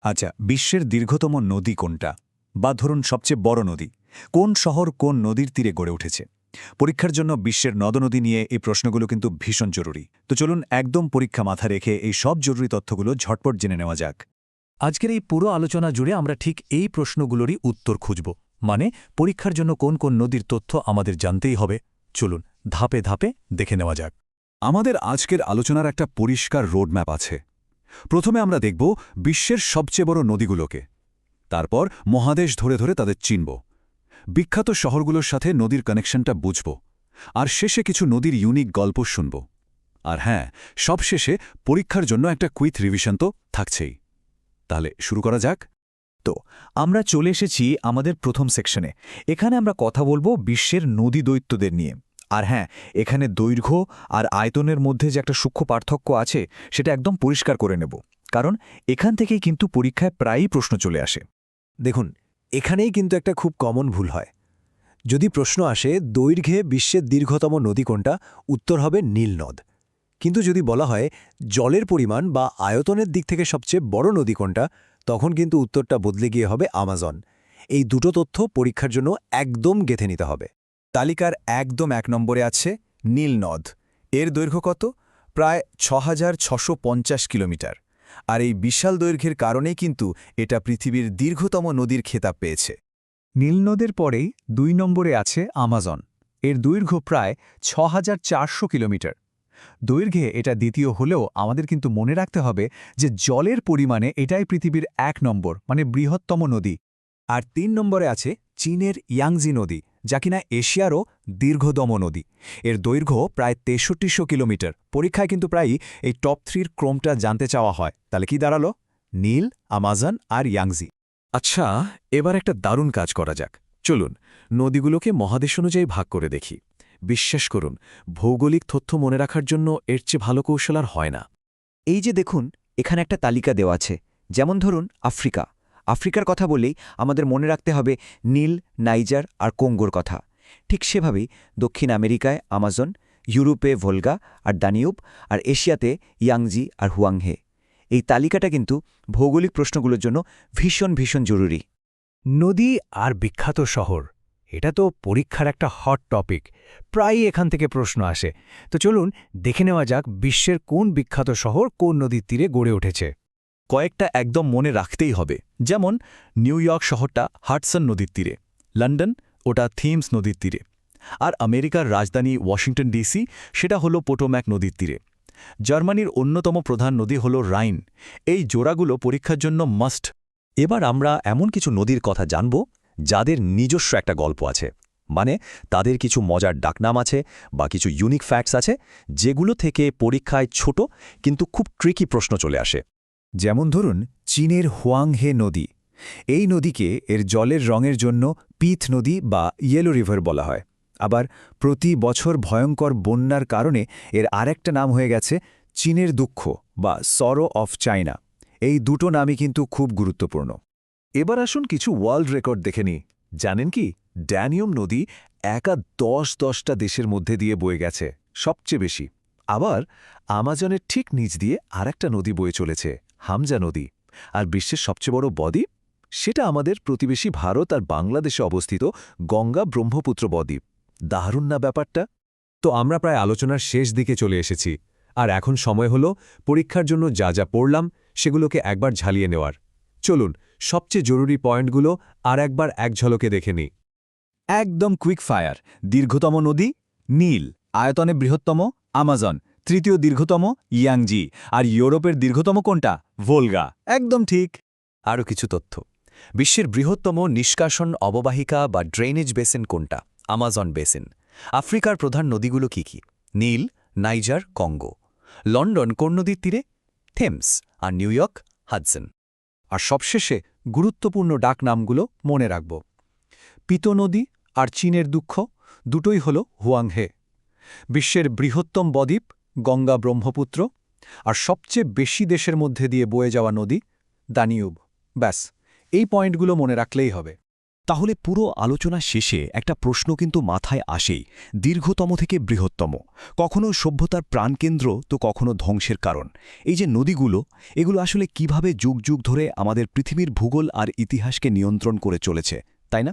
আচ্ছা, বিশ্বের দীর্ঘতম নদী কোনটা? বা ধরুন সবচেয়ে বড় নদী কোন শহর কোন নদীর তীরে গড়ে উঠেছে? পরীক্ষার জন্য বিশ্বের নদনদী নিয়ে এই প্রশ্নগুলো কিন্তু ভীষণ জরুরি। তো চলুন একদম পরীক্ষা মাথা রেখে এই সব জরুরি তথ্যগুলো ঝটপট জেনে নেওয়া যাক। আজকের এই পুরো আলোচনা জুড়ে আমরা ঠিক এই প্রশ্নগুলোরই উত্তর খুঁজব। মানে পরীক্ষার জন্য কোন কোন নদীর তথ্য আমাদের জানতেই হবে। চলুন ধাপে ধাপে দেখে নেওয়া যাক। আমাদের আজকের আলোচনার একটা পরিষ্কার রোডম্যাপ আছে। প্রথমে আমরা দেখব বিশ্বের সবচেয়ে বড় নদীগুলোকে, তারপর মহাদেশ ধরে ধরে তাদের চিনব, বিখ্যাত শহরগুলোর সাথে নদীর কানেকশনটা বুঝব, আর শেষে কিছু নদীর ইউনিক গল্প শুনব। আর হ্যাঁ, সবশেষে পরীক্ষার জন্য একটা কুইক রিভিশন তো থাকছেই। তাহলে শুরু করা যাক। তো আমরা চলে এসেছি আমাদের প্রথম সেকশনে। এখানে আমরা কথা বলবো বিশ্বের নদী দৈত্যদের নিয়ে। আর হ্যাঁ, এখানে দৈর্ঘ্য আর আয়তনের মধ্যে যে একটা সূক্ষ্ম পার্থক্য আছে সেটা একদম পরিষ্কার করে নেব, কারণ এখান থেকেই কিন্তু পরীক্ষায় প্রায়ই প্রশ্ন চলে আসে। দেখুন, এখানেই কিন্তু একটা খুব কমন ভুল হয়। যদি প্রশ্ন আসে দৈর্ঘ্যে বিশ্বের দীর্ঘতম নদী কোনটা, উত্তর হবে নীল নদ। কিন্তু যদি বলা হয় জলের পরিমাণ বা আয়তনের দিক থেকে সবচেয়ে বড় নদী কোনটা, তখন কিন্তু উত্তরটা বদলে গিয়ে হবে আমাজন। এই দুটো তথ্য পরীক্ষার জন্য একদম গেঁথে নিতে হবে। তালিকার একদম ১ নম্বরে আছে নীল নদ। এর দৈর্ঘ্য কত? প্রায় ৬,৬৫০ কিলোমিটার। আর এই বিশাল দৈর্ঘ্যের কারণেই কিন্তু এটা পৃথিবীর দীর্ঘতম নদীর খেতাব পেয়েছে। নীলনদের পরেই ২ নম্বরে আছে আমাজন। এর দৈর্ঘ্য প্রায় ৬,৪০০ কিলোমিটার। দৈর্ঘ্যে এটা দ্বিতীয় হলেও আমাদের কিন্তু মনে রাখতে হবে যে জলের পরিমাণে এটাই পৃথিবীর ১ নম্বর, মানে বৃহত্তম নদী। আর ৩ নম্বরে আছে চীনের ইয়াংজি নদী, যা কিনা এশিয়ারও দীর্ঘতম নদী। এর দৈর্ঘ্য প্রায় ৬৩০০ কিলোমিটার। পরীক্ষায় কিন্তু প্রায়ই এই টপ 3-র ক্রমটা জানতে চাওয়া হয়। তাহলে কি দাঁড়ালো? নীল, আমাজন আর ইয়াংজি। আচ্ছা, এবার একটা দারুণ কাজ করা যাক। চলুন নদীগুলোকে মহাদেশ অনুযায়ী ভাগ করে দেখি। বিশ্বাস করুন, ভৌগোলিক তথ্য মনে রাখার জন্য এর চেয়ে ভালো কৌশল আর হয় না। এই যে দেখুন, এখানে একটা তালিকা দেওয়া আছে। যেমন ধরুন আফ্রিকার কথা বললেই আমাদের মনে রাখতে হবে নীল, নাইজার আর কঙ্গোর কথা। ঠিক সেভাবেই দক্ষিণ আমেরিকায় আমাজন, ইউরোপে ভোলগা আর দানিউব, আর এশিয়াতে ইয়াংজি আর হুয়াংহে। এই তালিকাটা কিন্তু ভৌগোলিক প্রশ্নগুলোর জন্য ভীষণ ভীষণ জরুরি। নদী আর বিখ্যাত শহর, এটা তো পরীক্ষার একটা হট টপিক। প্রায়ই এখান থেকে প্রশ্ন আসে। তো চলুন দেখে নেওয়া যাক বিশ্বের কোন বিখ্যাত শহর কোন নদীর তীরে গড়ে উঠেছে। কয়েকটা একদম মনে রাখতেই হবে। যেমন নিউ ইয়র্ক শহরটা হাডসন নদীর তীরে, লন্ডন ওটা থিমস নদীর তীরে, আর আমেরিকার রাজধানী ওয়াশিংটন ডিসি সেটা হলো পোটোম্যাক নদীর তীরে। জার্মানির অন্যতম প্রধান নদী হল রাইন। এই জোড়াগুলো পরীক্ষার জন্য মাস্ট। এবার আমরা এমন কিছু নদীর কথা জানব যাদের নিজস্ব একটা গল্প আছে, মানে তাদের কিছু মজার ডাকনাম আছে বা কিছু ইউনিক ফ্যাক্টস আছে, যেগুলো থেকে পরীক্ষায় ছোট কিন্তু খুব ট্রিকি প্রশ্ন চলে আসে। যেমন ধরুন চীনের হুয়াংহে নদী। এই নদীকে এর জলের রঙের জন্য পিথ নদী বা ইয়েলো রিভার বলা হয়। আবার প্রতি বছর ভয়ঙ্কর বন্যার কারণে এর আরেকটা নাম হয়ে গেছে চীনের দুঃখ বা সরো অফ চায়না। এই দুটো নামই কিন্তু খুব গুরুত্বপূর্ণ। এবার আসুন কিছু ওয়ার্ল্ড রেকর্ড দেখে নিই। জানেন কি, ড্যানিয়ম নদী একা ১০টা দেশের মধ্যে দিয়ে বয়ে গেছে, সবচেয়ে বেশি। আবার আমাজনের ঠিক নিচ দিয়ে আরেকটা নদী বয়ে চলেছে, হামজা নদী। আর বিশ্বের সবচেয়ে বড় বদ্বীপ, সেটা আমাদের প্রতিবেশী ভারত আর বাংলাদেশে অবস্থিত গঙ্গা ব্রহ্মপুত্র বদ্বীপ। দারুণ না ব্যাপারটা? তো আমরা প্রায় আলোচনার শেষ দিকে চলে এসেছি, আর এখন সময় হলো পরীক্ষার জন্য যা যা পড়লাম সেগুলোকে একবার ঝালিয়ে নেওয়ার। চলুন সবচেয়ে জরুরি পয়েন্টগুলো আর একবার এক ঝলকে দেখে নিই। একদম কুইক ফায়ার। দীর্ঘতম নদী নীল, আয়তনে বৃহত্তম আমাজন, তৃতীয় দীর্ঘতম ইয়াংজি, আর ইউরোপের দীর্ঘতম কোনটা? ভোলগা। একদম ঠিক। আরও কিছু তথ্য। বিশ্বের বৃহত্তম নিষ্কাশন অববাহিকা বা ড্রেনেজ বেসিন কোনটা? Amazon basin. আফ্রিকার প্রধান নদীগুলো কি কি? নীল, নাইজার, কঙ্গো। লন্ডন কোন নদীর তীরে? থেমস। আর নিউ ইয়র্ক হাডসন। আর সবশেষে গুরুত্বপূর্ণ ডাকনামগুলো মনে রাখব। পিত নদী আর চীনের দুঃখ দুটোই হল হুয়াংহে। বিশ্বের বৃহত্তম বদ্বীপ গঙ্গা ব্রহ্মপুত্র, আর সবচেয়ে বেশি দেশের মধ্যে দিয়ে বয়ে যাওয়া নদী দানিউব। ব্যাস, এই পয়েন্টগুলো মনে রাখলেই হবে। তাহলে পুরো আলোচনা শেষে একটা প্রশ্ন কিন্তু মাথায় আসেই, দীর্ঘতম থেকে বৃহত্তম, কখনো সভ্যতার প্রাণকেন্দ্র তো কখনো ধ্বংসের কারণ। এই যে নদীগুলো, এগুলো আসলে কিভাবে যুগ যুগ ধরে আমাদের পৃথিবীর ভূগোল আর ইতিহাসকে নিয়ন্ত্রণ করে চলেছে, তাই না?